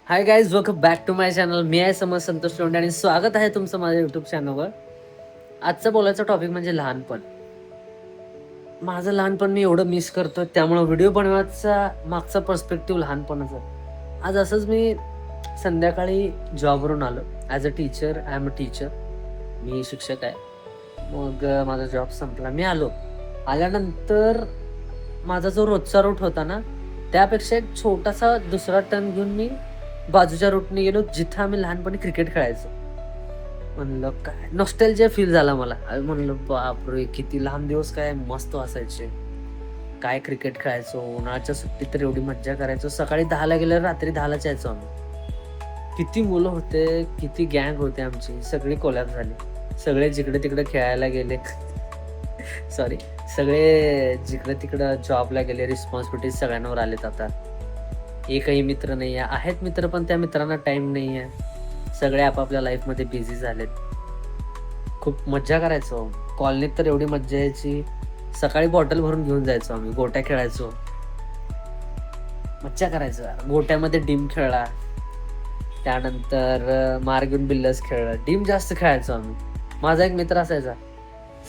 High guys, welcome back to my channel. मी आहे समज संतोष लोंढे आणि स्वागत आहे तुमचं माझ्या युट्यूब चॅनलवर. आजचा बोलायचा टॉपिक म्हणजे लहानपण. माझं लहानपण मी एवढं मिस करतो, त्यामुळे व्हिडिओ बनवायचा मागचा पर्स्पेक्टिव्ह लहानपणाचा. आज असंच मी संध्याकाळी जॉबवरून आलो. As a teacher, I am a teacher. मी शिक्षक आहे. मग माझा जॉब संपला, मी आलो. आल्यानंतर माझा जो रोजचा रूट होता ना, त्यापेक्षा एक छोटासा दुसरा टर्न घेऊन मी बाजूच्या रूटने गेलो, जिथं आम्ही लहानपणी क्रिकेट खेळायचो. म्हणलं काय नॉस्टॅल्जिया फील झाला मला. म्हणलं बापरे! किती लहान दिवस काय मस्त असायचे. काय क्रिकेट खेळायचो. उन्हाळ्याच्या सुट्टीत तर एवढी मज्जा करायचो. सकाळी 10:00ला गेल्यावर रात्री 10:00लाच यायचो आम्ही. किती मुलं होते, किती गँग होते आमची. सगळी कोलॅप्स झाली. सगळे जिकडे-तिकडे खेळायला गेले. सॉरी. सगळे जिकडे-तिकडं जॉबला गेले. रिस्पॉन्सिबिलिटीज सगळ्यांवर आलेत आता. एकही मित्र नाही आहे. आहेत मित्र, पण त्या मित्रांना टाईम नाही आहे. सगळे आपापल्या लाईफमध्ये बिझी झालेत. खूप मज्जा करायचो. कॉलनीत तर एवढी मज्जा यायची. सकाळी बॉटल भरून घेऊन जायचो आम्ही. गोट्या खेळायचो. मज्जा करायचो यार. गोट्यामध्ये डिम खेळला. त्यानंतर मार घेऊन बिल्लस खेळलं. डिम जास्त खेळायचो आम्ही. माझा एक मित्र असायचा,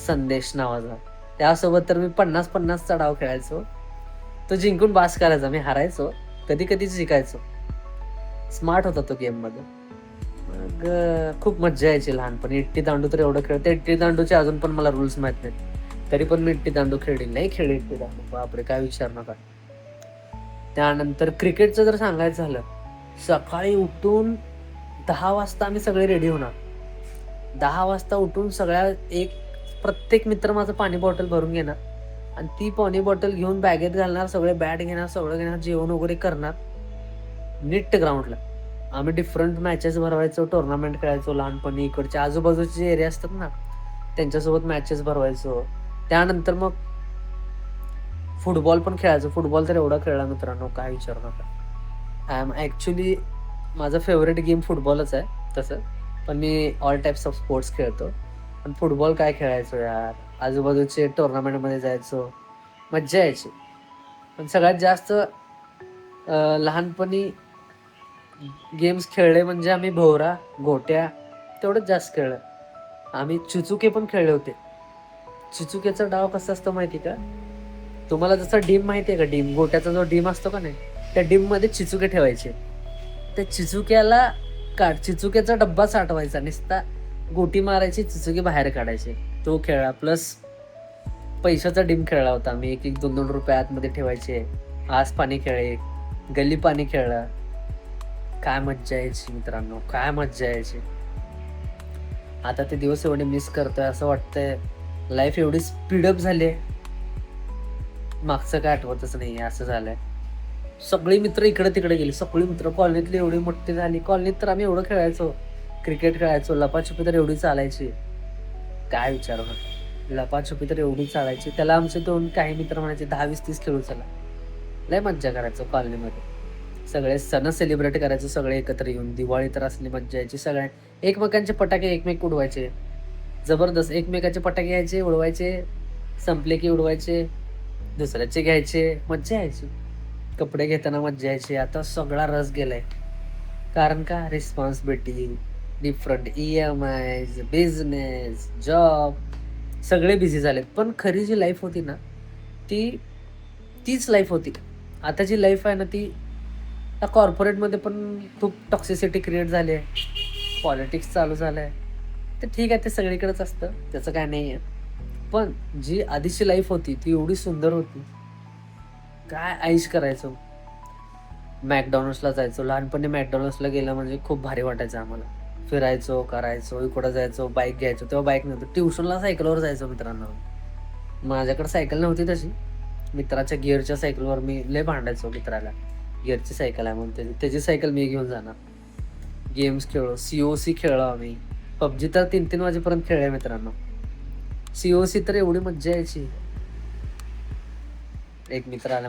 संदेश नावाचा. त्यासोबत तर मी 50-50चा डाव खेळायचो. तो जिंकून बास करायचा. मी हारायचो. कधी-कधी जिंकायचो. स्मार्ट होता तो गेममध्ये. मग खूप मज्जा यायची लहानपणी. इट्टी दांडू तर एवढं खेळते. इट्टी दांडूचे अजून पण मला रूल्स माहित नाहीत. तरी पण मी इट्टी दांडू खेळली. नाही खेळली इट्टी दांडू. बापरे! काय विचार नका. त्यानंतर क्रिकेटचं जर सांगायचं झालं, सकाळी उठून 10 वाजता आम्ही सगळे रेडी होणार. 10 वाजता उठून प्रत्येक मित्र माझं पाणी बॉटल भरून घेणार आणि ती पाणी बॉटल घेऊन बॅगेत घालणार. सगळे बॅट घेणार, सगळं घेणार, जेवण वगैरे करणार. नीट ग्राउंडला आम्ही डिफरंट मॅचेस भरवायचो, टुर्नामेंट खेळायचो लहानपणी. इकडचे आजूबाजूचे जे एरिया असतात ना, त्यांच्यासोबत मॅचेस भरवायचो. त्यानंतर मग फुटबॉल पण खेळायचो. फुटबॉल तर एवढा खेळला मित्रांनो, काय विचारू नका. आय एम ॲक्च्युली माझा फेवरेट गेम फुटबॉलच आहे तसं. पण मी ऑल टाइप्स ऑफ स्पोर्ट्स खेळतो. पण फुटबॉल काय खेळायचो यार. आजूबाजूचे टुर्नामेंटमध्ये जायचो. मज्जा यायची. पण सगळ्यात जास्त लहानपणी गेम्स खेळले म्हणजे आम्ही भोवरा, गोट्या तेवढंच जास्त खेळलं. आम्ही चिचुके पण खेळले होते. चिचुकेचा डाव कसा असतो माहिती का? तुम्हाला जसं डीम माहिती आहे का? डीम, गोट्याचा जो डीम असतो का नाही, त्या डीममध्ये चिचुके ठेवायचे. त्या चिचुक्याचा डब्बा साठवायचा. नुसता गोटी मारायची, चिचुके बाहेर काढायचे. तो खेळला. प्लस पैशाचा डीम खेळला होता आम्ही. एक ₹2-2 आतमध्ये ठेवायचे. आस पाणी खेळले, गल्ली पाणी खेळलं. काय मज्जा यायची मित्रांनो, काय मज्जा यायची. आता ते दिवस एवढे मिस करतोय. असं वाटतंय लाईफ एवढी स्पीडअप झाली आहे, मागचं काय आठवतच नाहीये. असं झालंय. सगळी मित्र इकडे तिकडे गेली. सगळी मित्र कॉलनीतली एवढी मोठी झाली. कॉलनीत तर आम्ही एवढं खेळायचो. क्रिकेट खेळायचो. लपाछुपी तर एवढी चालायची, काय विचारू नका. लपाछुपी तर एवढी चालायची. त्याला आमचे काही मित्र म्हणायचे 10-20-30 खेळू चला. लय मज्जा करायचो कॉलनीमध्ये. सगळे सण सेलिब्रेट करायचो सगळे एकत्र येऊन. दिवाळी तर असली मज्जा यायची. सगळ्या एकमेकांचे पटाके एकमेक उडवायचे. जबरदस्त. एकमेकाचे पटाके यायचे, उडवायचे. संपले की उडवायचे. दुसऱ्याचे घ्यायचे. मज्जा यायची. कपडे घेताना मज्जा यायची. आता सगळा रस गेलाय. कारण का? Responsibility, different EMIs, business, job, सगळे बिझी झालेत. पण खरी जी लाईफ होती ना, तीच लाईफ होती. आता जी लाईफ आहे ना, ती त्या कॉर्पोरेटमध्ये पण खूप टॉक्सिसिटी क्रिएट झाली आहे. पॉलिटिक्स चालू झालं आहे. तर ठीक आहे, ते सगळीकडेच असतं. त्याचं काय नाही आहे. पण जी आधीची लाईफ होती ती एवढी सुंदर होती. काय ऐश करायचो. मॅकडॉनल्ड्सला जायचो. लहानपणी मॅकडॉनल्ड्सला गेलं म्हणजे खूप भारी वाटायचं आम्हाला. फिरायचो, करायचो, इकडं जायचो, बाईक घ्यायचो. तेव्हा बाईक नव्हतं. ट्युशनला सायकलवर जायचो मित्रांनो. माझ्याकडे सायकल नव्हती तशी. मित्राच्या गिअरच्या सायकलवर मी लय भांडायचो मित्राला. गिअरची सायकल आहे म्हणून त्याची सायकल मी घेऊन जाणार. गेम्स खेळलो. COC खेळलो आम्ही. PUBG तर 3-3 वाजेपर्यंत खेळले मित्रांनो. COC तर एवढी मज्जा यायची. एक मित्र आला